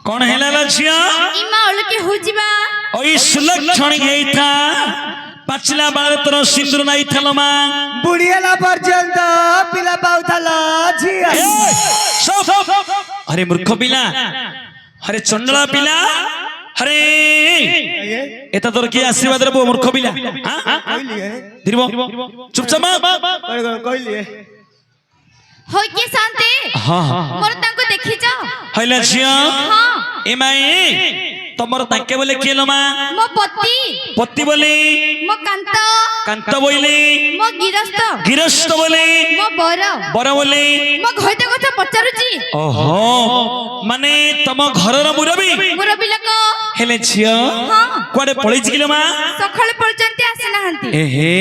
कौन है लाला छिया इमा ओलके होजिबा ओई सुलक्षण यही था पछला बार तोर सिंदूर नहीं थलो मा बुढ़ियाला पर्यंत पिला पाउथला छिया अरे मूर्ख पिला अरे चंडला पिला अरे एता तोर की आशीर्वाद रे मूर्ख पिला हां कहलिए धीरबो चुपचाप कहलिए होय के शांति हां मोर ताको देखि जा हैला छिया हां एमाई तमर ताके बोले केलो मा मो पति पति बोले मो कांत कांत बोले मो गिरस्त गिरस्त बोले मो बर बर बोले मो घइता কথা पचारुची ओहो माने तम घरर मुरबी मुरबी लोक हेले छिया हां कोडे पळै छिकिलो मा सखळे पर्यंत आसे नाहंती एहे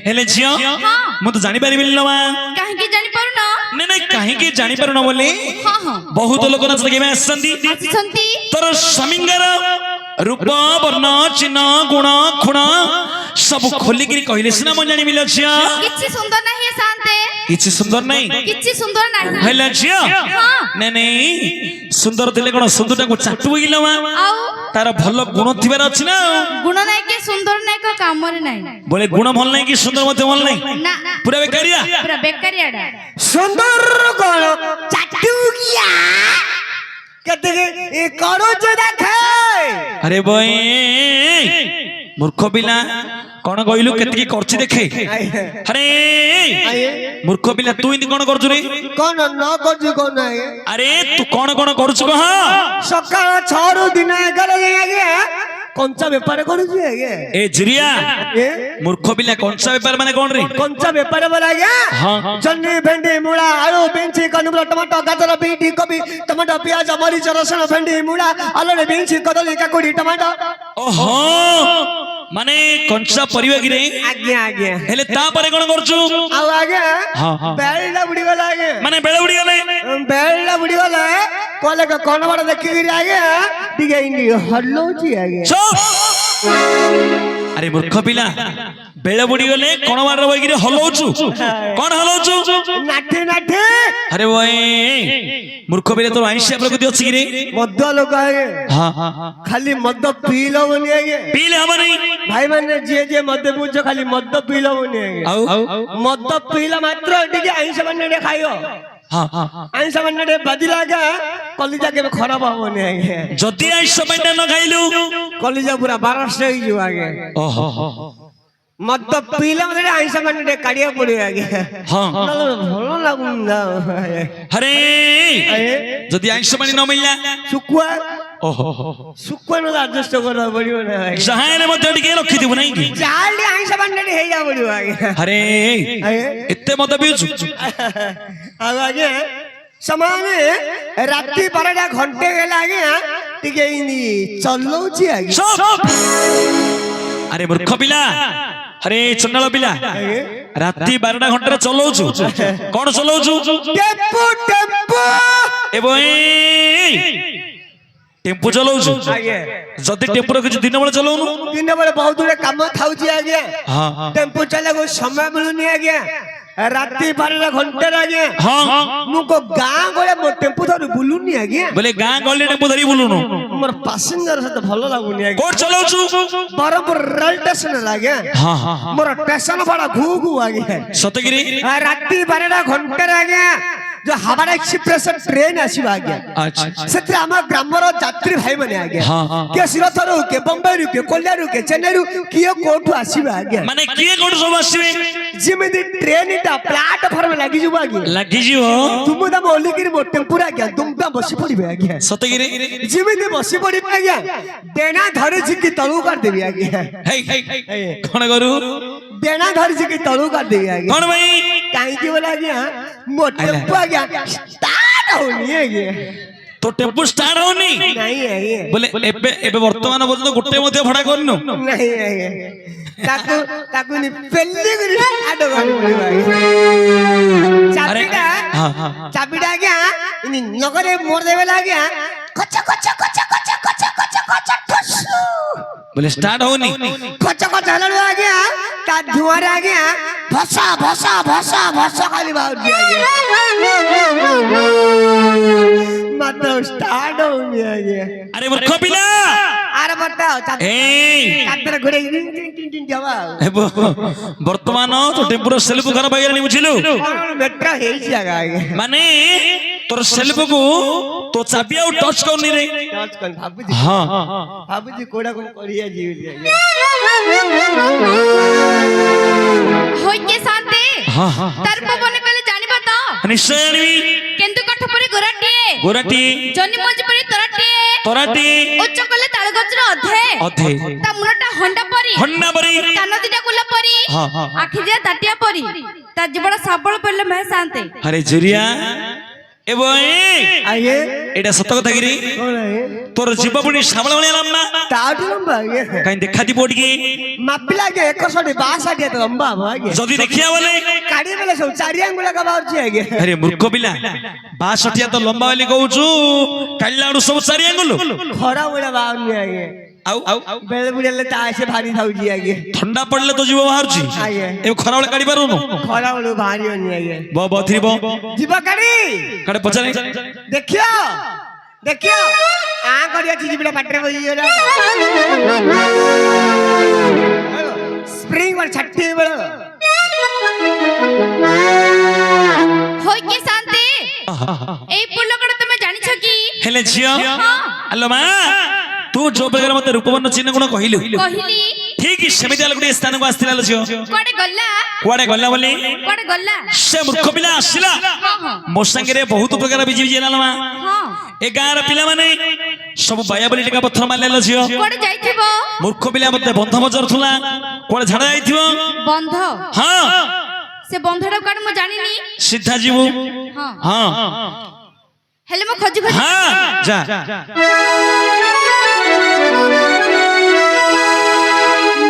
हेले छिया हां मु तो जानि पारिबिल मा काहे के जानि पारु ना नै नै काहे के जानि पारु न बोले हां हां बहुत लोक न सके में आसंती आसंती तोर स्वामींगर रूप वर्ण चिन्ह गुण खुण सब खोली गिरी कहले सिना म जानि मिल छिया किछि सुंदर नाही शांते किछि सुंदर नहीं किछि सुंदर नाही हेले छिया हां नै नै सुंदर दिले कोन सुंदरटा को चाटु गिलो मा आउ तार भलो गुण थिबार अछि ना गुण नाही के सुंदर नाही को काम रे नाही बोले गुण भल नहीं कि सुंदर मते भल नहीं ना पूरा बेकारिया पूरा बेकारियाडा सुंदर कोन चाटू किया कहते ए करो जो देखे अरे बई मूर्ख पिला कौन कहलु केतकी करछि देखे अरे मूर्ख पिला तू इन कोन करछु रे कौन न करछु कौन है अरे तू कौन कौन करछु कह सकाळ 6 रु दिन 11 आगे कंचा व्यापार करूछु आगे ए जिरिया ए मूर्ख पिला कंचा व्यापार माने कोन रे कंचा व्यापार बोला गया हां जन्नी भेंडी मूला आलू बेंची कनुबला टमाटो गाजर बीटी कोबी टमाटो प्याज मरीच रसुण भेंडी मूला आलू बेंची कदली काकुडी टमाटो ओहो माने कंचा परिवा गिरे आज्ञा आज्ञा हेले ता परे कोन करछु आ आगे हां हां बेलडा बुडी वाला आगे माने बेले उड़ी गले बेलडा बुडी वाला कोले का कोन बड़ा देखि गिरी आगे दिगे इंडी हल्लो जी आगे আরে মূর্খ পিলা বেলে বুড়ি গলে কোন মার বইগিরে হলৌছু কোন হলৌছু নাঠে নাঠে আরে ওই মূর্খ পিলা তোর আইসা প্রকৃতি আছে কি রে মধ্য লোক আগে হ্যাঁ হ্যাঁ হ্যাঁ খালি মদ পিল বনি আগে পিলে হবে নাই ভাই মানে যে মদ বুঝ খালি মদ পিল বনি আগে আউ মদ পিলা মাত্র ଟିକେ ଆଇଁଷ ମାନେ ଖାଇବ হ্যাঁ হ্যাঁ ଆଇଁଷ ମାନେ ବାଜିଲା ଆଜ୍ଞା କଲିଜା କେବେ ଖରାପ ହବନି ଆଜ୍ଞା যদি আইসা পাইটা ন খাইলু କଲିଜା ପୁରା ବାରଷ୍ଟ ହେଇଯିବ ଆଜ୍ଞା ଓହୋ ମଦ ପିଇଲା ମାନେ ଆଇଁଷ ମାନେ କାଢିବାକୁ ପଡିବ ଆଜ୍ଞା ହଁ ନହେଲେ ଭଲ ଲାଗୁନି ନା আরে যদি আইসা পানি ন মিললা ଶୁଖୁଆ ଓହୋ ଶୁଖୁଆ ନହେଲେ ଆଡଜଷ୍ଟ କରିବାକୁ ପଡିବ ନା ଆଜ୍ଞା ଯାହାରେ ମଧ୍ୟ ଟିକେ ରଖିଥିବୁ ନାଇଁ କି ଯାହାହେଲେ ଆଇଁଷ ମାନେ ହେଇଯାବାକୁ ପଡିବ ଆଜ୍ଞା ଆରେ ଆଜ୍ଞା ଏତେ ମଦ ପିଉଛୁ ଆଉ ଆଜ୍ଞା ସେମାନେ ରାତି 12ଟା ଘଣ୍ଟେ ହେଲା ଆଜ୍ଞା ଟିକେ ଚଲଉଛି ଆଜ୍ଞା চুপ আরে মূর্খ পিলা আরে চন্ডাল পিলা রাতি 12টা ঘন্টারে চলাউছু কোন চলাউছু টেম্পু টেম্পু এবং টেম্পু চলাউছু ଆଜ୍ଞା যদি টেম্পু কিছু ଦିନ ବେଳେ ଚଲାଉନୁ ଦିନ ବେଳେ ବହୁତ ଗୁଡେ କାମ ଥାଉଛି ଆଜ୍ଞା ହଁ টেম্পୁ ଚଲେଇବାକୁ ସମୟ ମିଳୁନି ଆଜ୍ଞା ରାତି 12ଟା ଘଣ୍ଟାରେ ଆଜ୍ଞା ହଁ ମୁଁ ଗାଁ ଗଳେ ମୋ টেম্পୁ ଧରି ବୁଲୁନି ଆଜ୍ଞା ବୋଲେ ଗାଁ ଗହଳି টেম্পୁ ଧରି ବୁଲୁନୁ ମୋର ପାସେଞ୍ଜର ସହିତ ଭଲ ଲାଗୁନି ଆଜ୍ଞା କୋଟ ଚଲାଉଛୁ ବରହମପୁର ରେଳ ଷ୍ଟେସନ ଆଜ୍ଞା ହଁ ହଁ ମୋର ଷ୍ଟେସନ ଭଡା ଘୁ ଘୁ ଆଜ୍ଞା ସତଗିରି ରାତି 12ଟା ଘଣ୍ଟାରେ ଆଜ୍ଞା जो हावड़ा एक्सप्रेस ट्रेन आसीबा आज्ञा अच्छा सेते हम ग्रामर यात्री भाई माने आज्ञा हाँ, हाँ, के सिरथरु के बम्बई रु के कोल्हार रु के चेन्नई रु किए कोठु आसीबा आज्ञा माने किए कोठ सब आसीबे जिमिति ट्रेन टा प्लेटफॉर्म लागि जुबा आज्ञा लागि जिवो तुम दम ओलिकिर मो टेम्पुरा आज्ञा तुम ता बसी पड़िबे आज्ञा सतगिरी जिमिति बसी पड़िबे आज्ञा देना धरि छिकी तळु कर देबी आज्ञा हे कोन करू देना धरि छिकी तळु कर देबी आज्ञा कोन भाई काई की बोला आज्ञा मो टेम्पु आज्ञा स्टार्ट होनी आज्ञा तो टेम्पू स्टार्ट होनी नहीं आज्ञा बोले एबे एबे वर्तमान पर्यंत गोटे मध्ये भडा करनु नहीं आज्ञा ताकू ताकू नि पेल्ली करी स्टार्ट करनी पड़िबा चाबीटा हां हां चाबीटा आज्ञा इन नगरे मोर देबे आज्ञा कच कच कच कच कच कच कच ठसु बोले स्टार्ट होनी कच कच हलल आज्ञा ता धुआरे आज्ञा भसा भसा भसा भसा खाली बाहर आज्ञा मतलब स्टार्ट होनी आज्ञा अरे मूर्ख पिला अरे बताओ ए चादर घुरे टिन जावा एबो वर्तमान तो टेम्पूर सेल्फ खराब होई गनी बुझिलु मेट्रो हेई जागा आज्ञा माने तोर सेल्फ को तो चाबी आउ टच करनी रे टच कर भाबुजी हां भाबुजी कोडा कोन करिया जीव होई के शांति हां हां तर्प बने कले जानिबा तो निश्चय आनिबी केंतु कठ परे गोराटिए गोराटी जनी मज परे तराटिए तोराटी उच्च कले ताळ गजर अधे अधे ता मुनटा हंडा परी हन्ना बरी कान दिटा कुला परी हां हां आखि दिया ताटिया परी ता जीवड़ा साबळ पडले मैं शांति अरे जुरिया एबो आइए एटा सत कथा गिरी कौन है तोर जीव पुणी साबळ भलिया लम्बा ताटू लंबा आज्ञा काई देखा दी पोड की मापिला के 162 तो लंबा हो आज्ञा जदी देखिया बोले काडी बेले सब चारि आंगुल का बाहर छी आज्ञा अरे मूर्ख पिला 62 तो लंबा वाली कहूछु काल्लाडू सब चारि आंगुल खरा बोला बाहर नहीं आज्ञा आउ बेले बुड़ेले ता ऐसे भारी थाउजी आज्ञा ठंडा पड़ले तो जीव बाहर छी आज्ञा ए खरा वाले काडी पारुनु खरा बोलो भारी होनी आज्ञा बो बथरी बो जीवा काडी काडे पचारे देखियो देखियो आ करिया छी जीबड़ा पाटरे बई गेला स्प्रिंग वर छट्टी बड़ होई के शांति ए पुलकड़ तुमे जानि छ की हेले झियो हेलो मां तू जो प्रकार मते रूपवर्ण चिन्ह गुण कहिलु कहिली ठीक सेमिति अलग गुडी स्थान को आस्तिला लझियो कोडे गल्ला कुआडे गल्ला बोली कोडे गल्ला से मूर्ख पिला आसिला हां हां मो संगे बहुत प्रकार बिजी बिजी नालमा हां ए गार पिला माने सब बाया बोली टिका पत्थर मारले लझियो कोडे जाइथिबो मूर्ख पिला मते बंध बजार थुला कोडे झाडा जाइथिबो बंध हां से बंधडा काड म जानिनी सीधा जीवु हां हां हेले म खोजी खोजी हां जा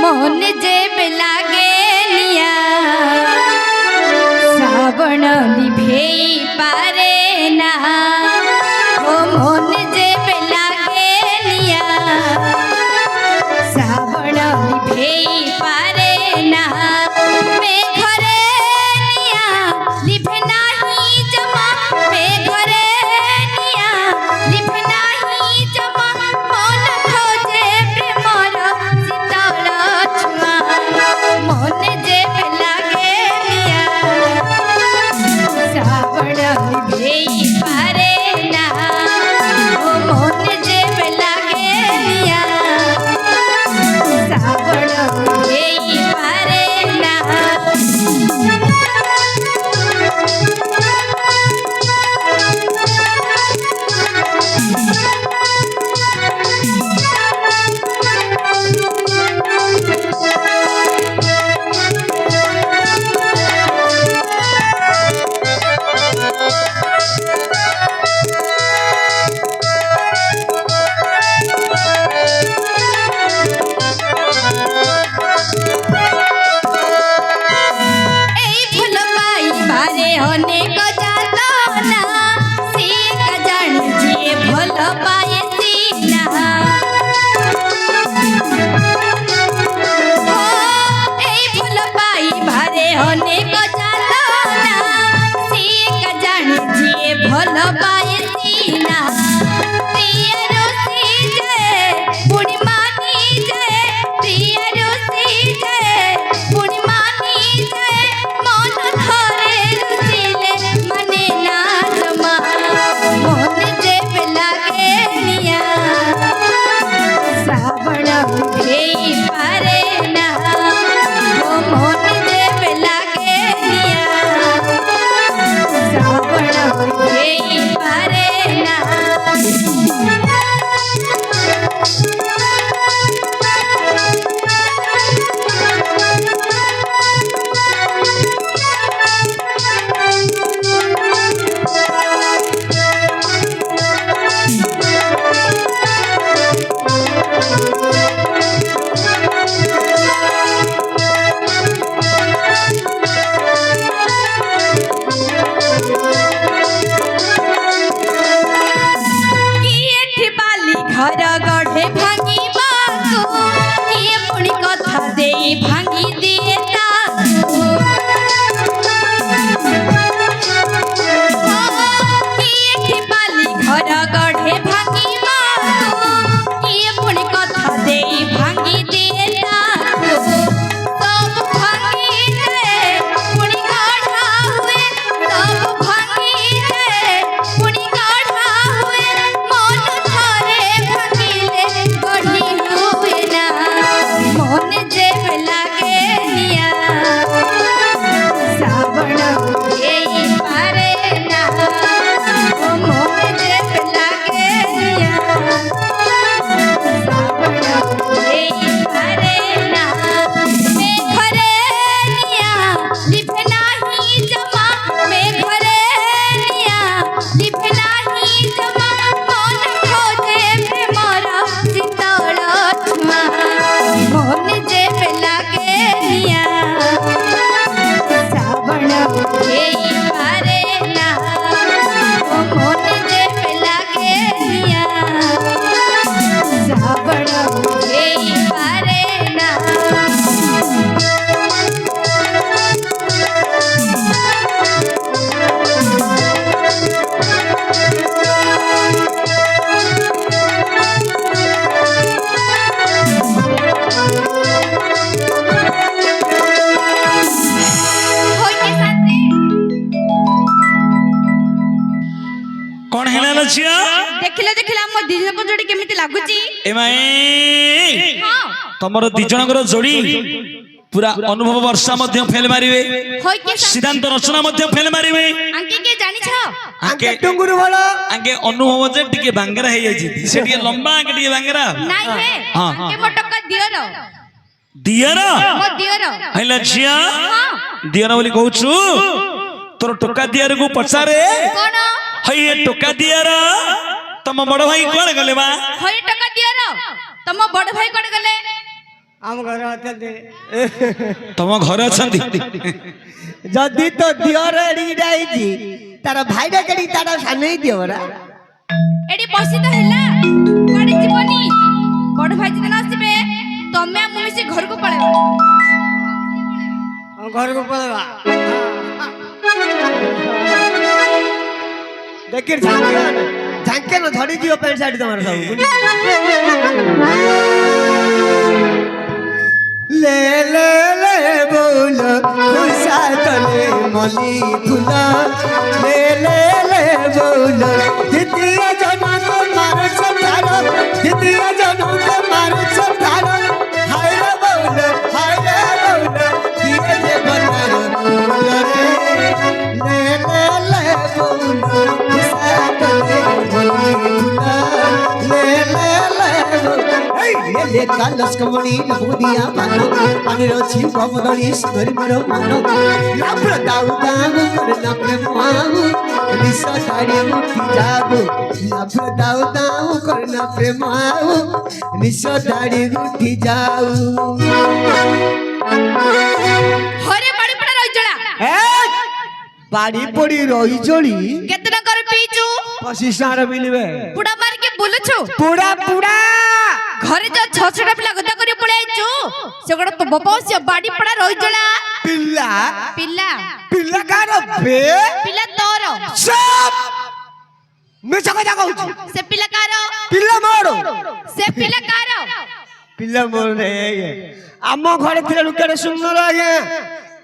मोहन जे लागे निया श्रावण निभेई पारे ना ओ मोहन जे लागे निया श्रावण निभेई ଏକ ଚାଲନା ସେ ଏକା ଜାଣିଛି ଭଲ ପାଏ ସିନା ପ୍ରିୟ ରୋଷେଇ ଯାଏ ପୁଣି ମାନି ଯାଏ ପ୍ରିୟ ରୋଷେଇ ଯାଏ ପୁଣି ମାନି ଯାଏ ମନ ଥରେ ରୁଚିଲେ ମାନେ ନା ଜମା ମନ ଯେବେ ଲାଗେ ନିଆ ଶ୍ରାବଣ ହେଇ ପାରେ ନା ମୋ ମନ ଯେବେ ଲାଗେ ନିଆ ଶ୍ରାବଣ ହେଇ ପାରେ ନା घर गढ़े भांगिबाकू किए पुणी कथा दे भांगी दिए ताकू किए ठिपाली घर गढ़े भांगिबाकू किए पुणी कथा दे भांगी दिए ताकू सब भांगी जाए पुणी गढ़ा हुए सब भांगी जाए पुणी गढ़ा हुए मन थरे भांगिले गढ़ी हुए ना मन जेब लागे निया श्रावण हेई पारे ना ओ मन जेब लागे निया श्रावण हेई पारे ना मेघरे निया लिभे नाही जमा मेघरे निया लिभे नाही जमा मन खोजे प्रेमर शीतल छुआ मन जेबे लागे निया श्रावण हेई पारे ना ओ मन जेबे लागे निया श्रावण हेई पारे ना होइके शांति कौन हेला लो झिया देखिले देखिले हम दिजन को जोड़ी केमिति लागुची ए माई हां तमरो दी जनकर जोड़ी पूरा अनुभव वर्षा मध्य फेल मारिवे होइके सिद्धांत रचना मध्य फेल मारिवे अंके के जानि छ आंके टुंगुरु वाला आगे अनुभव जे टिके बांगरा हे जाई से टिके लंबा आगे टिके बांगरा नाही हे हाँ। अंके मोटका दियर दियर मो दियर हैला झिया हां दियर बोली कहूछु तोर टोका दियर को पछारे कोन हई ए टोका दियर तम बड़ भाई कोन गले बा होई टका दियर तम बड़ भाई कोन गले हम घर आते तम घर अछंती जदी तो दियर एडी जाईची तार भाईडा केडी तार सानै दियोरा एडी बसी तो हैला कोडी जीवनी बड़ भाई जने आसीबे तमे हम मिसी घर को पळेबा हम घर को पळेबा देखिर झांके न धड़ी जियो पैंट शर्ट तुम्हारा सब ले ले ले बोल खुशा तले मली फुला ले ले ले बोल जितिया जना को मारो छतारो जितिया जना को मारो छतारो हाय रे बोल दिए जे बनारो बोल रे ले ले ले बोल खुशा तले मली फुला ले ले ले बोल ले कालस कमणी नबुदिया मानो पानीर छिप बदली सुंदरी मरो मानो लाभ्र दाउ दाउ करना प्रेम आउ निसा साड़ी मुठी जाबो लाभ्र दाउ दाउ करना प्रेम आउ निसा साड़ी मुठी जाऊ हरे बाड़ी पड़ा रही जड़ा बाड़ी पड़ी रही चली केतना कर पीचू 25 मिलबे पुड़ा मार के बोलछो पूरा पूरा ঘরে যা ছছটা পিলা গদা করে পড়ে আইছু সেগুড়া তো বপাউসিয়া বাড়ি পড়া রই জলা পিল্লা পিলা পিল্লা কার বে পিলা তোর সব মিছা কথা কହୁଛୁ সে পিলা কার পিল্লা মোর সে পিলা কার ପିଲା ମୋର ଆମ ଘରେ ଥିଲେ କେତେ ସୁନ୍ଦର ଆଜ୍ଞା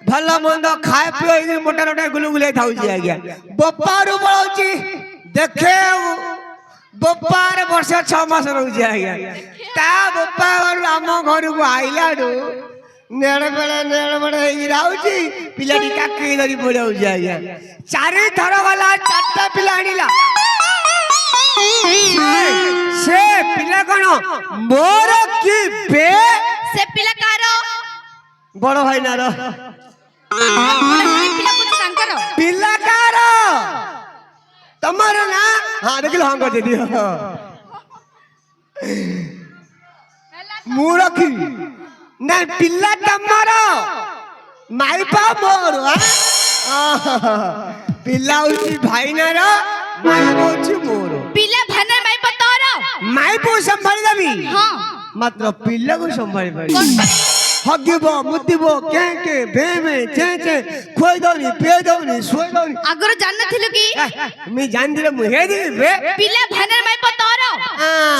ଭଲ ମନ୍ଦ ଖାଏ ପିଇ ମୋଟା ମୋଟା ଗୁଲଗୁଲେଇ ଥାଉଛି ଆଜ୍ଞା ବୋପାରୁ ପଳାଉଛି ଦେଖେ ବୋପାର ବର୍ଷ 6 ମାସ ରହୁଛି ଆଜ୍ଞା ତା ବୋପା ଘରୁ ଆମ ଘରକୁ ଆଇଲାଠୁ ନେড় ବେড়େ ହେଇକି ରହୁଛି ପିଲାଟି କାକେଇ ଧରି ପଡିଯାଉଛି ଆଜ୍ଞା 4 ଥର ଗଲା 4ଟା ପିଲା ଆଣିଲା से पिला कोन मोर की बे से पिला कार बड़ भाई नार पिला कुछ तांकर पिला कार तमर ना हां देखिल हां कर दियो मोर की ना पिला तमर माइपा मोर पिला उसी भाई नार माइपा उसी मोर पिला भानर माई पतोर माई को संभाली दबी हां मात्र पिल्ला को संभाली पारी हगिबो मुतिबो के भे चे खोई दौनी पे दौनी सोई दौनी अगर जानना थिलु की मैं जान दिले मुहे दी बे पिला भानर माई पतोर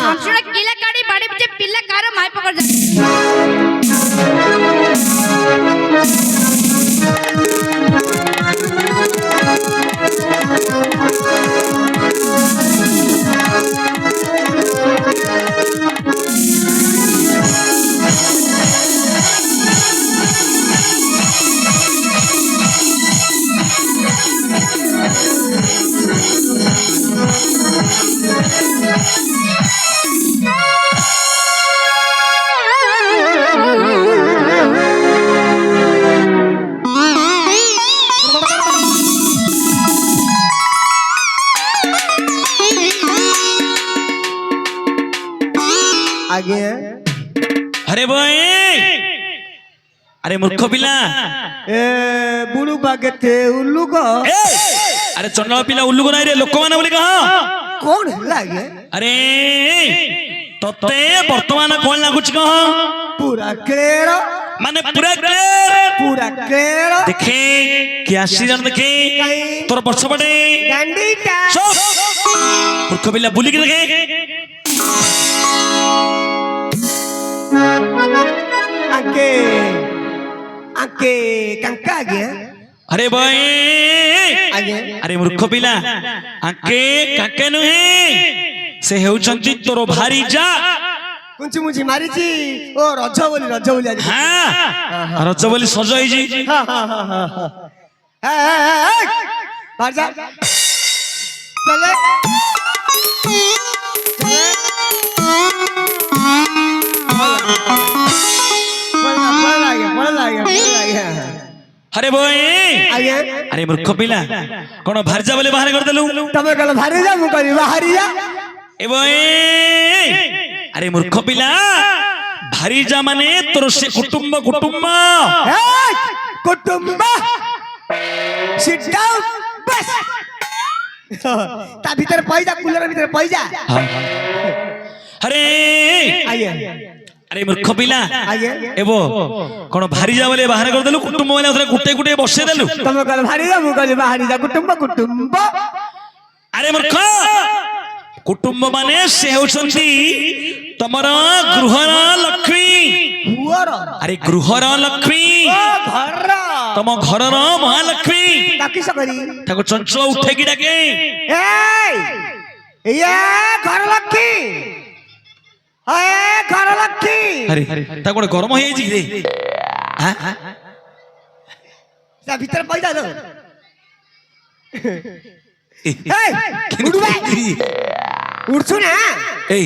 छमछुड़ा किला काडी बाड़ी बजे पिला कार माई पकड़ जा आगे अरे भाई अरे मूर्ख पिला ए बुडू बागेते उल्लू को अरे चंडा पिला उल्लू को नहीं रे लोक माने बोली कहा कौन लागे अरे तते वर्तमान कोन लागुच कहा पूरा क्लियर माने पूरा क्लियर देखे क्या सीजन देखे तोर वर्ष बड़े डंडीटा मूर्ख पिला बुली के देखे आके आके कंका गया अरे भाई आगे अरे मूर्ख पिला आके काके नुहे से हेउचंती तोर भारी जा कुंची मुची मारी छी ओ रज बोली आज हां रज बोली सज होई जी हां बाहर जा चले अरे भाई आगे अरे मूर्ख पिला कोन भारजा बोले बाहर कर देलु तमे कल भारी जा मु करी बाहरी जा ए भाई अरे मूर्ख पिला भारी जा माने तोर से कुटुंब कुटुंब सिट डाउन बस ता भीतर पैजा कूलर भीतर पैजा अरे आगे अरे मूर्ख पिला आगे एबो कोन भारी जा बोले बाहर कर देलु कुटुंब वाले उधर गुटे बसे देलु तमे कल भारी जा मु करी बाहरी जा कुटुंब अरे मूर्ख कुटुंब माने से होचंती तमरा गृहर लक्ष्मी हुअर अरे गृहर लक्ष्मी घर तम घरर महालक्ष्मी ताकि सकरी ताको चंचल उठे की डाके ये घर लक्ष्मी घर लक्ष्मी अरे ताको गरम होई जी रे हां ता भीतर पैसा दो उड़वा उड़छु ना ए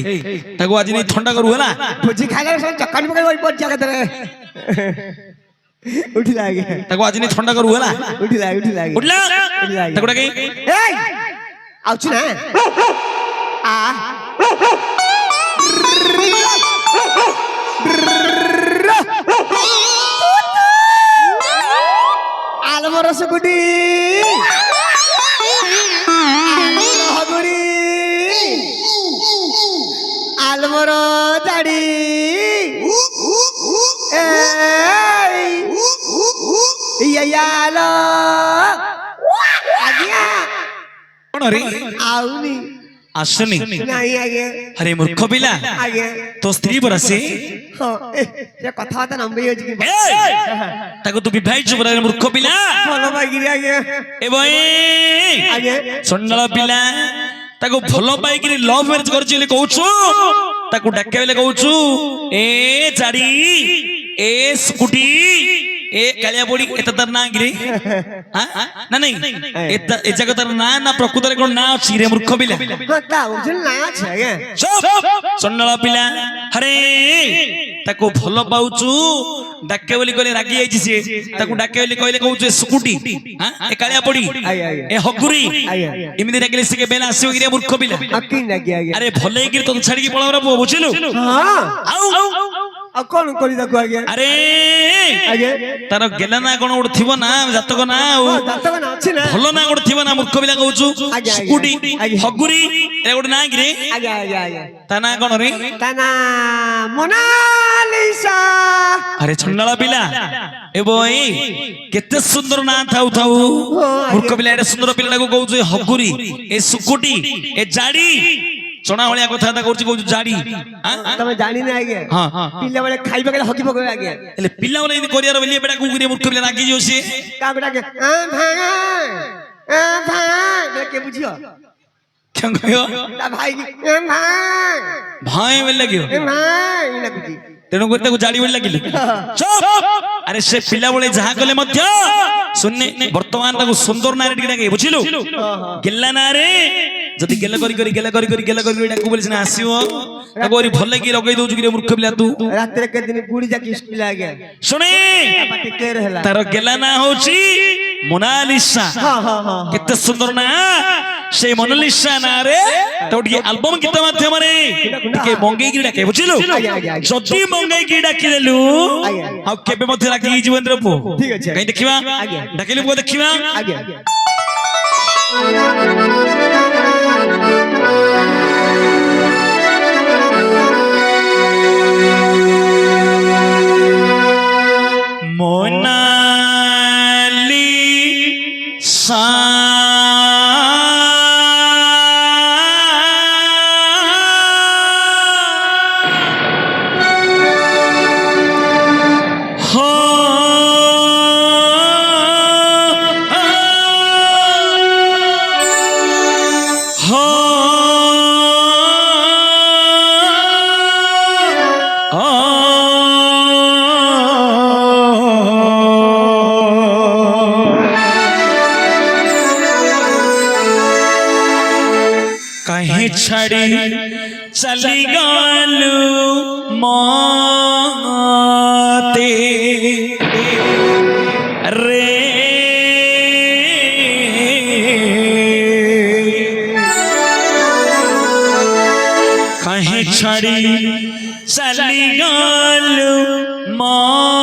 ताको आज नहीं ठंडा करू हला भोजी खाइला सब चक्कर में कोई पड़ जाके तेरे उठी लागे ताको आज नहीं ठंडा करू हला उठी लागे उठला ताको डाके ए आउछु ना आ आलमरो सुकुटी आलमरो ଚାଡ଼ି ଆଜ୍ଞା କଣ ରେ ଆଉନି ଆସୁନି? ନାଇଁ ଆଜ୍ଞା ଆରେ ମୂର୍ଖ ପିଲା, ଆଜ୍ଞା ତୋ ସ୍ତ୍ରୀ ପରା ସେ। ହଁ ସେ କଥାବାର୍ତ୍ତା ନମ୍ବେଇ ଅଛି କି ତାକୁ ତୁ ବିଭାଇଛୁ ପରା ରେ ମୂର୍ଖ ପିଲା। ଭଲ ପାଇକିରି ଆଜ୍ଞା ଏ ବଇ ଆଜ୍ଞା ଚଣ୍ଡାଳ ପିଲା, ତାକୁ ଭଲ ପାଇକିରି ଲଭ୍ ମ୍ୟାରେଜ କରିଛି ବୋଲି କହୁଛୁ, ତାକୁ ଡାକିବା ବେଲେ କହୁଛୁ ଏ ଚାରି ଏ ସ୍କୁଟି ଏ କାଳିଆ ପଡି ଏତେ ତାର ନାଁ କିରେ? ନା ନାଇଁ ଏ ଜାଗ ତାର ନାଁ ନା ପ୍ରକୃତରେ କଣ ନାଁ ଅଛି ରେ ମୂର୍ଖ ପିଲା? ହଁ ତା ବୁଝିଲ ନା ଅଛି ଆଜ୍ଞା ଚଣ୍ଡାଳ ପିଲା, ଆରେ ତାକୁ ଭଲ ପାଉଛୁ, ଡାକେ ବୋଲି କହିଲେ ରାଗି ଯାଇଛି ସିଏ। ତାକୁ ଡାକେ ବୋଲି କହିଲେ କହୁଛୁ ଏ ସ୍କୁଟି ଏ କାଳିଆ ପଡି ଏ ହଗୁରି ଏମିତି ଡାକିଲେ ସେ କେବେ ଆସିବ କି ରେ ମୂର୍ଖ ପିଲା? ଆରେ ଭଲ ହେଇକିରି ତୋତେ ଛାଡିକି ପଳାଉ ପୁଅ, ବୁଝିଲୁ? ଆଉ କଣ କରି ତାକୁ ଆଜ୍ଞା ଆରେ ଆଜ୍ଞା ତାର ଗେଲା ନା କଣ ଗୋଟେ ଥିବ ନା, ଜାତକ ନା ଆଉ ଜାତକ ନା ଅଛି ନା ଭଲ ନା ଗୋଟେ ଥିବ ନା। ମୂର୍ଖ ପିଲା କହୁଛୁ ସ୍କୁଟି ହଗୁରି ଏ ଗୋଟେ ନାଁ କିରେ? ଆଜ୍ଞା ଆଜ୍ଞା ଆଜ୍ଞା ତା ନାଁ କଣ ରେ? ତା ନା ମୋନାଲିସା। ଆରେ ଚଣ୍ଡାଳ ପିଲା, ଏ ବଇ କେତେ ସୁନ୍ଦର ନାଁ ଥାଉ ଥାଉ ମୂର୍ଖ ପିଲା ଏଟେ ସୁନ୍ଦର ପିଲାଟାକୁ କହୁଛୁ ଏ ହଗୁରି ଏ ସୁକୁଟି ଏ ଜାଡି ଚଣା ଭଳିଆ କଥାବାର୍ତ୍ତା କରୁଛି, କହୁଛୁ ଜାଡି। ତମେ ଜାଣିନା ଆଜ୍ଞା ପିଲା ବେଳେ ଖାଇବା ଗଲେ ହକି ପକେଇବେ ଆଜ୍ଞା। ହେଲେ ପିଲାମାନେ ଏମିତି କରିବାର ବୋଲି ଏବେଟା କୁକୁରି ମୂର୍ଖ ପିଲା ରାଗିଯିବ ସିଏ। କାହାକୁ ଡାକେ କିଏ ବୁଝିବ କଣ କହିବ? ତା ଭାଇ ଭାଇ ବୋଲି ଲାଗିବ, ଡାକୁଛି ତେଣୁକରି ତାକୁ ଜାଡି ବୋଲି ଲାଗିଲେ। ଆରେ ସେ ପିଲା ବେଳେ ଯାହା କଲେ ମଧ୍ୟ ଶୁଣେ, ବର୍ତ୍ତମାନ ତାକୁ ସୁନ୍ଦର ନାଁରେ ଟିକେ ଡାକେ, ବୁଝିଲୁ? ଗେଲା ନାଁରେ ଯଦି ଗେଲ କରି ଡାକୁ ବୋଲି ସିନା ଆସିବ। ତାକୁ ଭଲ କି ଲଗେଇ ଦଉଛୁ କି ମୂର୍ଖ ପିଲା ତୁ। ରାତିରେ କେତେ ଦିନ ଗୁଡି ଯାକି ସ୍କୁଲ ଆଜ୍ଞା ଶୁଣେ, ତାର ଗେଲା ନାଁ ହଉଛି ମୋନାଲିସା। କେତେ ସୁନ୍ଦର ନାଁ ସେ ମୋନାଲିସା ନାଁରେ ତାକୁ ଟିକେ ଆଲବମ ଗୀତ ମାଧ୍ୟମରେ ଟିକେ ମଙ୍ଗେଇକି ଡାକେ, ବୁଝିଲୁ? ଯଦି ମଙ୍ଗେଇକି ଡାକିଦେଲୁ ଆଉ କେବେ ମଧ୍ୟ ରାଗି ହେଇଯିବ ପୁଅ। କାହିଁ ଦେଖିବା, ଡାକିଲୁ ପୁଅ ଦେଖିବା। মোনালিসা कहीं छड़ी चली गलू माते रे कहीं छड़ी चली गलू माते।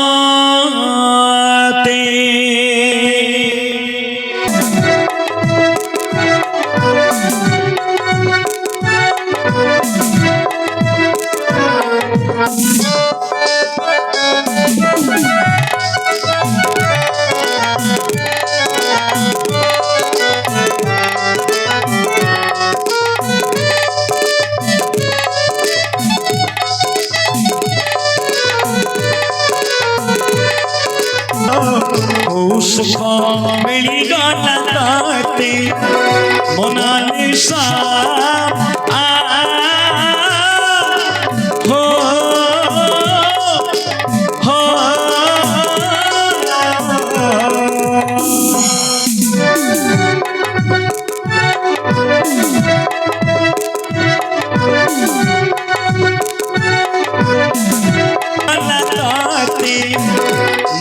सुख मिलगला ताते मोनालिसा हो हो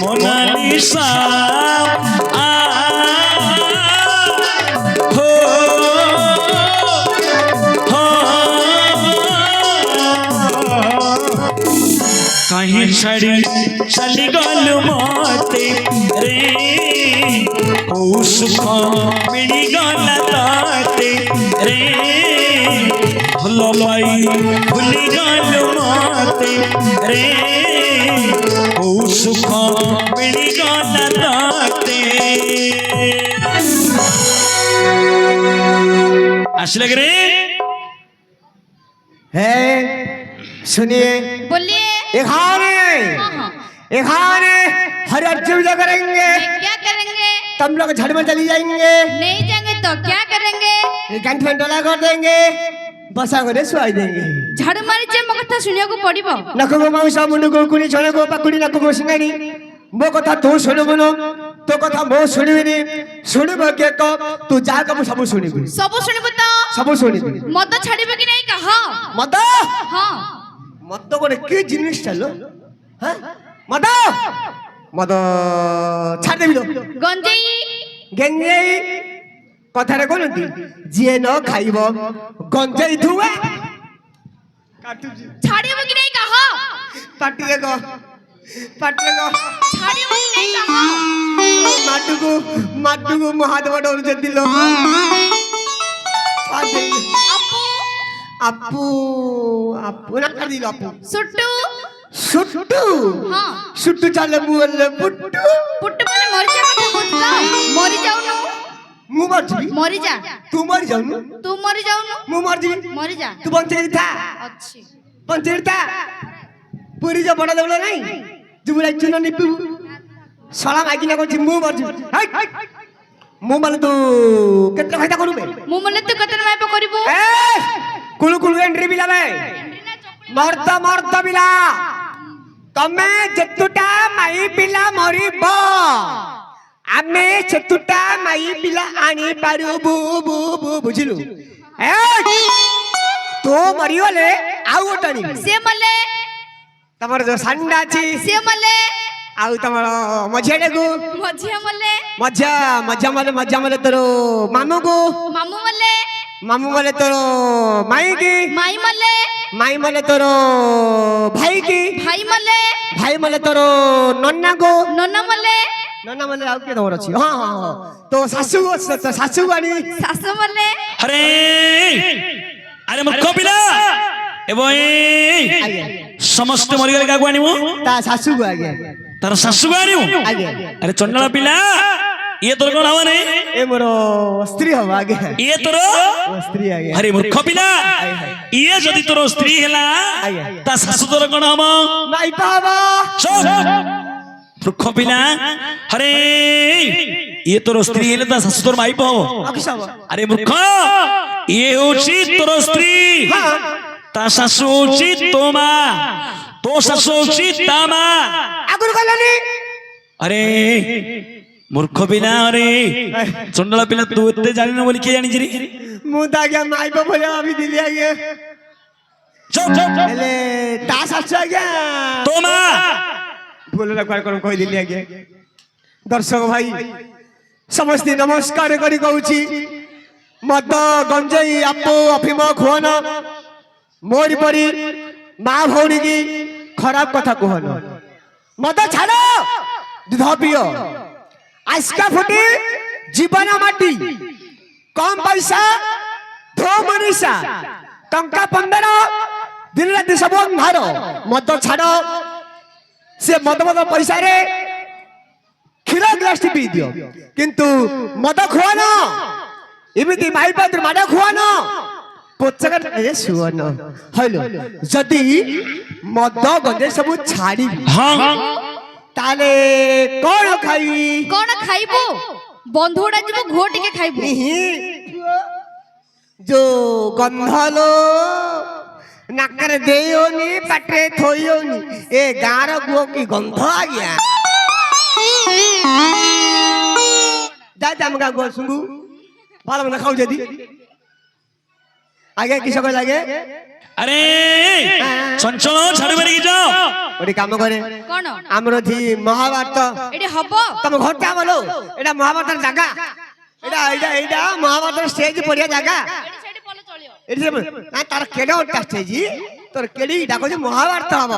मोनालिसा कहीं छड़ी चली गल माते रे सुख मिली गल ताते रे लो भाई भूली गलो मते रे ओ सुख मिली गला ताते আসলে রে है सुनिए बोलिए। एखाने हाँ हाँ। एखाने हर पूजा करेंगे क्या करेंगे? तुम लोग झड़ में चली जाएंगे नहीं जाएंगे तो क्या करेंगे? घंट में डोला कर देंगे बसा करे सुआई देंगे ଝାଡୁ ମାରିଛେ ମୋ କଥା ଶୁଣିବାକୁ ପଡିବ। नको को माउसा मुंडू को कुनी छणे को पकुड़ी नको को सिंगानी मो कथा तू सुनबुनो तो कथा मो सुनिबिनी सुनिब के को तू जा को सब सुनिबि ସବୁ ଶୁଣିବୁ ତ? सब सुनिबि ମଦ ଛାଡିବ କି ନାହିଁ କହ। मत ହଁ मत कोने के जिनिस चलो हां मत मत छाड़ देबि लो ଗଞ୍ଜେଇ गंजेई कथारे कोनती जे न खाइबो गंजेई धुआ काटुजी ଛାଡିବ କି ନାହିଁ କହ। पाटी को ଛାଡିବ କି ନାହିଁ କହ। माटुको महादेव डोर जे दिलो ଆପୁ अपू अपू ना कर दिलो अपू ସୁଟୁ सुट्टू ହଁ सुट्टू चाले मुअल्ले पुट्टू ପୁଟ୍ଟୁ ମାନେ ମରିଯା କଥା କହୁଛୁ ତ? ମରି ଯାଉନୁ मु मर जी ମରିଯା। तू मर जाऊनु ତୁ ମରି ଯାଉନୁ मु मर जी ମରିଯା। तू बंचे था ଅଛି बंचे था पूरी जो बड़ा देवला नहीं जुबुला चुन निपु सला मागिना को मु मर जी मु माने तू केते फायदा करू बे ମୁଁ ମଲେ ତୁ କେତେ ମାଇପ କରିବୁ? ए कुलु कुलु एंट्री बिला बे मर्द बिला तमे जेतुटा माई पिला मरिब आमे सेतुटा माई पिला आनी पारू बु बु बु बुझिलु ए तो मरियोले आउ ओटानी ସିଏ ମଲେ तमर जो सांडा छी ସିଏ ମଲେ आउ तमर मझियाडे को ମଝିଆ ମଲେ मजा मले तोरो मामू को ମାମୁ ମଲେ तोरो माई की ମାଇ मले तोरो भाई की ଭାଇ ମଲେ तोरो नन्ना को ନନା ମଲେ नन्ना मले आउ के तमर छी हां हां तो सासू आनी ଶାଶୁ ମଲେ अरे अरे मूर्ख पिला एवं समस्त मरीगले का आनिबू ता सासू को आगे तार शाशु को आनिबू आगे अरे चंडाला पिला ये तोर कोन हवा नहीं ए मोरो स्त्री हो आगे ये तोर वो स्त्री आगे अरे मूर्ख पिला ये जदि तोर स्त्री हेला ता शाशु तोर कोन हवा नाई पावा चुप मूर्ख पिला अरे ये तोर स्त्री हेले ता शाशु तोर माई पाव अकिसावा अरे मूर्ख ये होची तोर स्त्री हां ता शाशु होची तोमा तो शाशु होची तामा आगुर गलानी अरे मूर्ख पिला अरे चंडाला पिला तू एते जानि न बोली के जानि रे मु तागे माई को बोले अभी दिली आगे चुप चुप एले ता सासू आगे तोमा बोले ना कोन कहि दिली आगे दर्शक भाई समस्त नमस्कार करी कहूची मद गंजई आपो अफिम खुवन मोर परी माँ भौणी की खराब कथा कहन मद छाड़ दूध पियो आस्का फुटी जीवन माटी कम पैसा धो मनीषा टंका 15 दिन रात सब अंधार मद छाड़ से मद पैसा रे क्षीर ग्लास पी दियो किंतु मद खुआन एमती माई पात्र माड़ खुआन पोचक सुवन हलो जदि मद गंजे सब छाड़ी हां ताले कौन खाई कौन खाइबू? बंधु उड़ा जीव घो टिके खाइबू। जो गंधलो नाकर देयोनी पाटे थोयोनी ए गार गुओ की गंध आ गया जा जामगा गो सुंगु बाल मन खाऊ जदी आगे किस को लागे अरे चंचल छाड़ मारी जाओ ओडी काम करे कौन हमरो थी महाभारत एडी हबो तुम घर जा बोलो एडा महाभारत जागा एडा महाभारत स्टेज पड़िया जागा एडी साइड पले चलियो एडी से ना तार केडा ओटा स्टेज तोर केडी डाको जे महाभारत हबो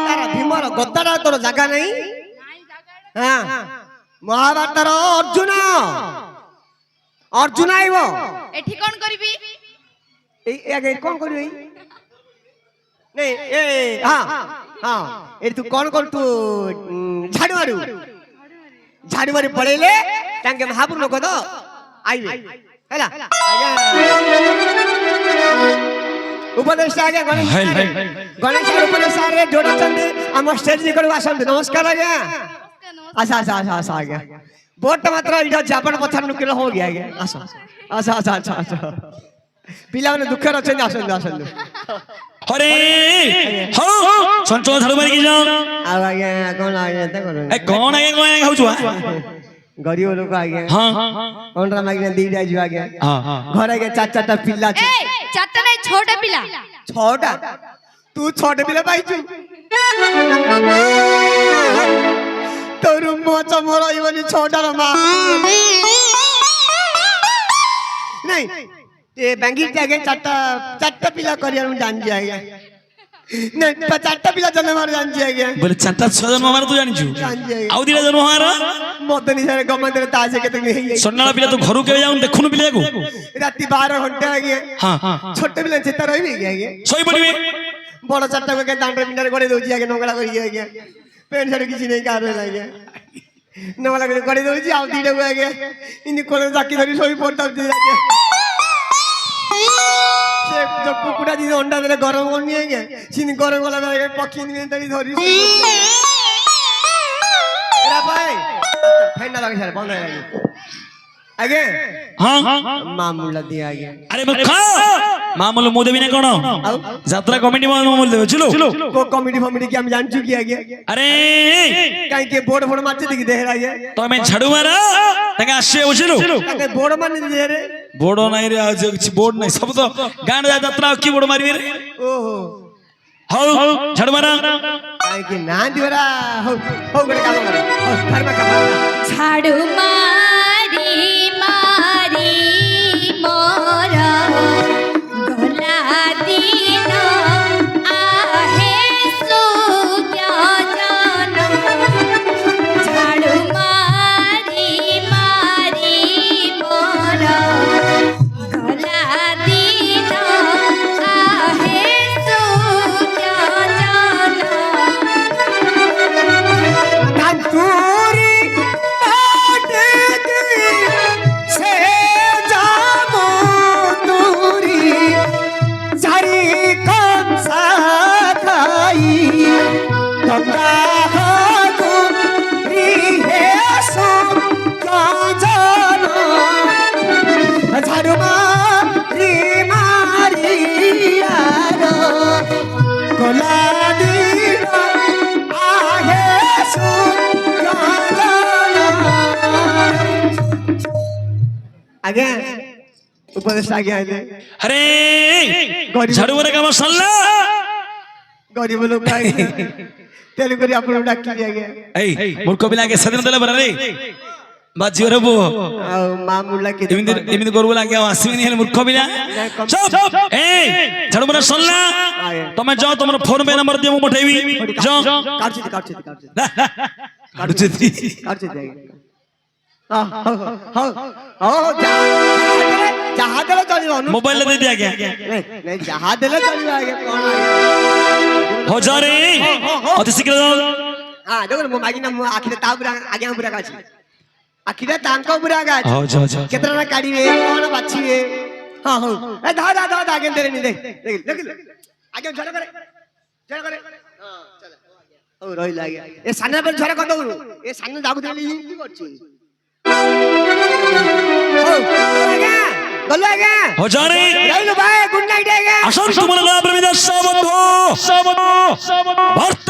तार भीमर गद्दारा तोर जागा नहीं हां महाभारत अर्जुन आइबो এটি কোন করিবি এই আগে কোন করবি नहीं ए हाँ हाँ ये तू कौन कौन तू झाड़ू मारू पड़ेले तांके महापुर लोग तो आइए हैला उपदेश आगे गणेश उपदेश आगे जोड़ा चंदे हम स्टेज जी करू आसन नमस्कार आ गया आसा आ गया बोट मात्र इधर जापान पत्थर नुकिल हो गया आगे आसा पिला माने दुख रचन आसन अरे हो संचो झाड़ू मारी की जाओ आ गया कौन आ गया ते करो ए कौन आगे खाउछुआ गरीब लोग आ गया हां कौन रा मागिना दी जाई आ गया हां घर आ गया चाचा पिल्ला ए चाचा नहीं छोटा पिला छोटा तू छोटे पिला पाइछु तोर मोचा मोरई बनी छोटा रा मां नहीं ये बैंगी जागे चाचा पिला करियर में जान जाएगा नहीं चाचा पिला जन्म मार जान जाएगा बोले चाचा छजन मार तू जानिछु जान जाएगा आउ दिला जन्म मार मदनी सारे गमन तेरे ताजे के तक नहीं सन्नाला पिला तो घरु के जाऊं देखुनु पिला को राती 12 घंटे आ गए हां छोटे पिला चिता रही भी गया सोई पड़िबे बड़ चाचा के दांडर मिंडर करे दोजी आगे नोगला करी गया पेन छड़ किसी नहीं कार में गया नोगला करे दोजी आउ दीडे हो गया इनी कोले जाकी धरी सोई पड़ता जाके से जो कुकुड़ा जी अंडा देले गरम करनी है क्या सिनी गरम वाला में पक्षी नहीं तरी धरी एरा भाई ठंडा लगे सर बंद है आगे हां मामूला दिया गया अरे मुखा मामूल मु देबी ना कोन यात्रा कमिटी मामूल देबे चलो को कमिटी फमिटी की हम जान चुकी है अरे काई के बोर्ड बोर्ड मारते दिख दे रहा है तो मैं झाड़ू मारा तके आसे बुझिलु काई बोर्ड मारने दे रे बोर्ड नाही रे आज किछि बोर्ड नाही सब तो गांड यात्रा की बोर्ड मारबे रे ओहो हो झाड़ू मारा काई के ना दिवरा हो गड़े काम कर हो घर में काम झाड़ू मारी मारी मोरा गला दिन आहे सुज्ञा जन झाड़ू मारी मारी मोरा गला दिन आहे सुज्ञा जन कांतूरी काटे की से जामो दूरी सारी कंसा खाई गंगा हो री है सो जानो झाड़ू मारी मारी यारो गोला दीना आहे सो जानो आगे उपदेश आगे आगे अरे झाड़ू मारा काम सल्ला गरीब लोग आगे तेल करी अपन डाकी दिया ए मूर्ख पिला के सदिन देले बरा रे बाजी रे बो मामूला के एमिति करबो लागे आसीनी हेले मूर्ख पिला चुप ए झाड़ू मारा सल्ला तमे जाओ तुमर फोन पे नंबर दियो मु पठेबी जाओ काटछि जहाँ देले चलिबो मोबाइल दे दिया गया नहीं जहाँ देले चलिबो आगे कौन हो जा रे अति शीघ्र जाओ हां देखो मो मागिना मो आखिरे ताबुरा आगे बुरा गाछि आखिरे तांको बुरा गाछि हो जा जा केतना ना काढिबे कोन बाछिबे हां हो ए धा आगे देले नि देख आगे झड़ करे हां चल ओ रही लागे ए साना पर झड़ कर दउ ए साना दागु देली की करछि हो आगे गलो आगे हो जा रे जाइलो भाई गुड नाइट आगे আসুন তোমার লাভ প্রমিদার সাবন্ধ